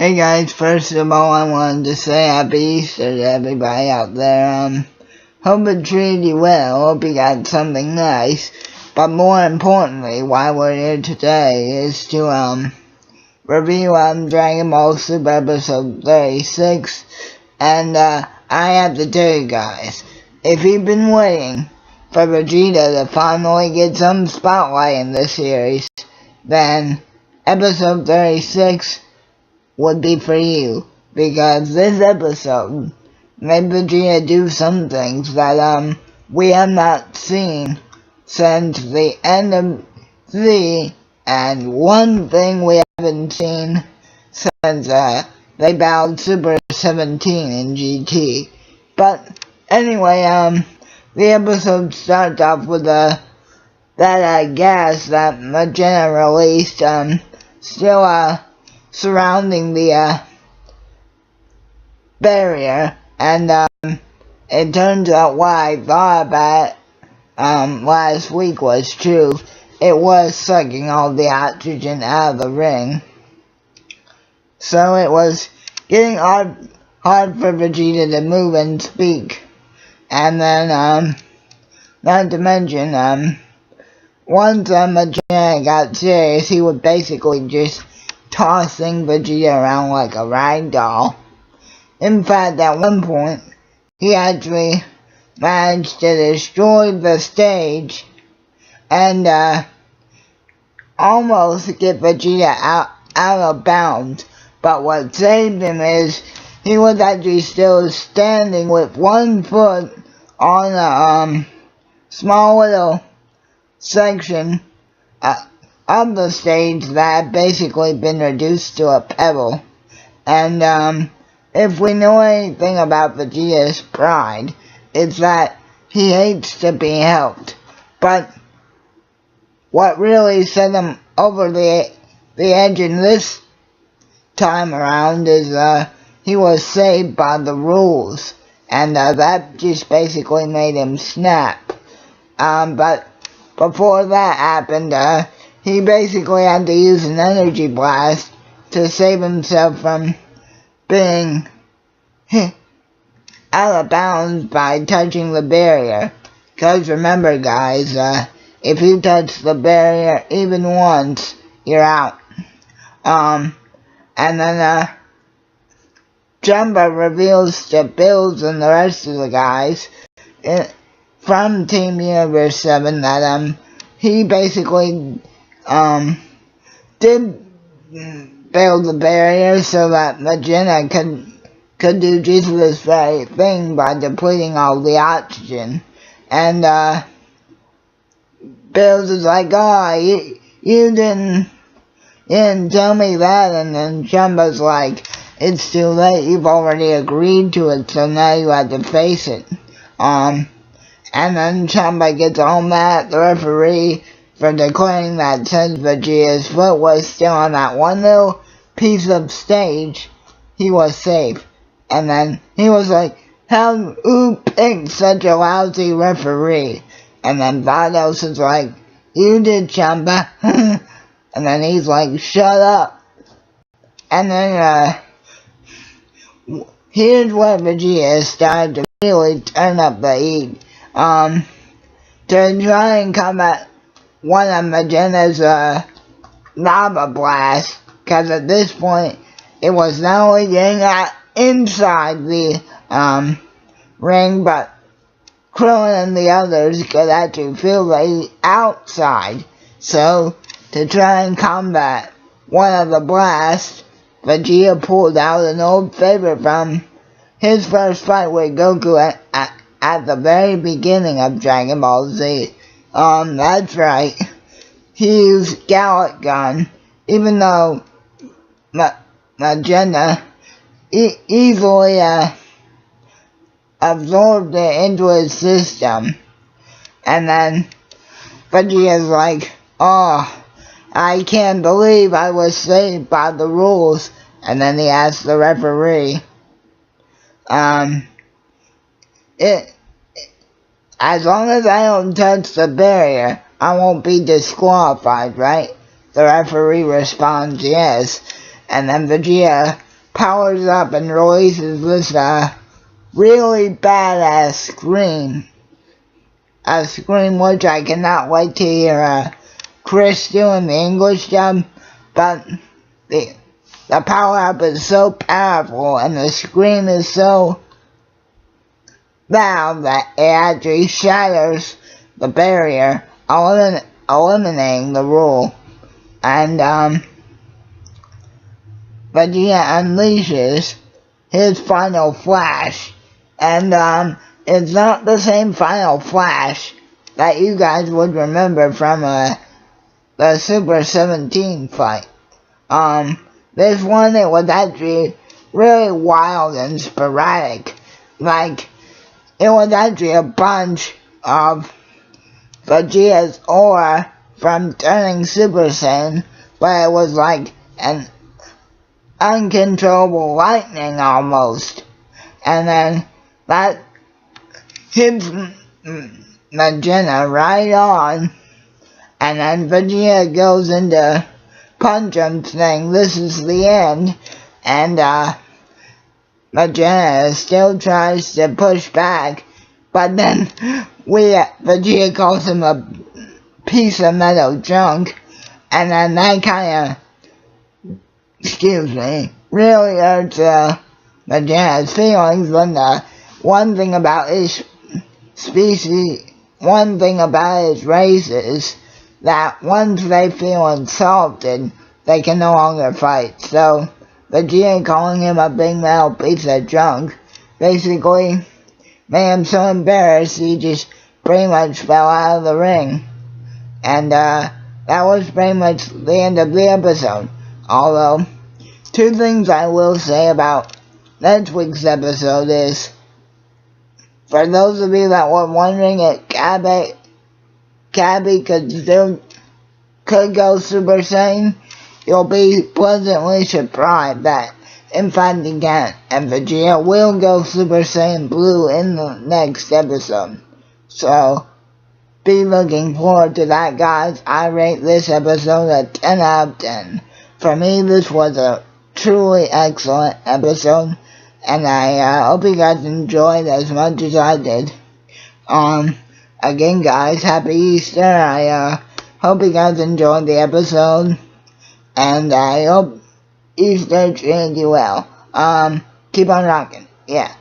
Hey guys, first of all, I wanted to say Happy Easter to everybody out there. Hope it treated you well, hope you got something nice. But more importantly, why we're here today is to, review, Dragon Ball Super Episode 36. And, I have to tell you guys, if you've been waiting for Vegeta to finally get some spotlight in this series, then Episode 36 would be for you, because this episode made Vegeta do some things that we have not seen since the end of Z, and one thing we haven't seen since they battled Super 17 in GT. But anyway, the episode starts off with that gas that Magenta released, still surrounding the barrier, and it turns out what I thought about last week was true. It was sucking all the oxygen out of the ring, so it was getting hard for Vegeta to move and speak. And then not to mention, once Magenta got serious, he would basically just tossing Vegeta around like a rag doll. In fact, at one point, he actually managed to destroy the stage and almost get Vegeta out of bounds. But what saved him is he was actually still standing with one foot on a small little section of the stage that had basically been reduced to a pebble. And if we know anything about Vegeta's pride, it's that he hates to be helped. But what really set him over the edge in this time around is he was saved by the rules, and that just basically made him snap. But before that happened, he basically had to use an energy blast to save himself from being out of bounds by touching the barrier. Because remember guys, if you touch the barrier even once, you're out. And then Jumba reveals to Bills and the rest of the guys from Team Universe 7 that he basically did build the barrier so that Magenta could do just this very thing by depleting all the oxygen. And Bills is like, oh, you didn't tell me that. And then Jumba's like, it's too late, you've already agreed to it, so now you have to face it. And then Jumba gets all mad at the referee for declaring that since Vegeta's foot was still on that one little piece of stage, he was safe. And then he was like, who picked such a lousy referee? And then Vados is like, you did, Jumba. And then he's like, shut up. And then here's where Vegeta started to really turn up the heat. To try and combat one of Magenta's lava blasts, because at this point it was not only getting out inside the ring, but Krillin and the others could actually feel the heat outside. So to try and combat one of the blasts, Vegeta pulled out an old favorite from his first fight with Goku at the very beginning of Dragon Ball Z. That's right. He used Gallic Gun, even though Magenta easily absorbed it into his system. And then Vegeta's like, oh, I can't believe I was saved by the rules. And then he asked the referee, as long as I don't touch the barrier, I won't be disqualified, right? The referee responds yes. And then Vegeta powers up and releases this really badass scream. A scream which I cannot wait to hear Chris doing the English dub, but the power up is so powerful and the scream is so loud that it actually shatters the barrier, eliminating the rule. And Vegeta unleashes his final flash, and it's not the same final flash that you guys would remember from the Super 17 fight. This one, it was actually really wild and sporadic. Like, it was actually a bunch of Vegeta's aura from turning Super Saiyan, but it was like an uncontrollable lightning almost. And then that hits Vegeta right on, and then Vegeta goes into punch him saying this is the end, and Vegeta still tries to push back, but then Vegeta calls him a piece of metal junk, and then that kind of, really hurts Vegeta's feelings when the one thing about his species, one thing about his race is that once they feel insulted, they can no longer fight. So Vegeta calling him a big metal piece of junk basically made him so embarrassed he just pretty much fell out of the ring. And that was pretty much the end of the episode. Although, two things I will say about next week's episode is, for those of you that were wondering if Cabby could go Super Saiyan, you'll be pleasantly surprised that in fact he can't, and Vegeta will go Super Saiyan Blue in the next episode. So, be looking forward to that, guys. I rate this episode a 10 out of 10. For me, this was a truly excellent episode, and I hope you guys enjoyed as much as I did. Again, guys, happy Easter. I hope you guys enjoyed the episode, and I hope Easter treated you well. Keep on rocking. Yeah.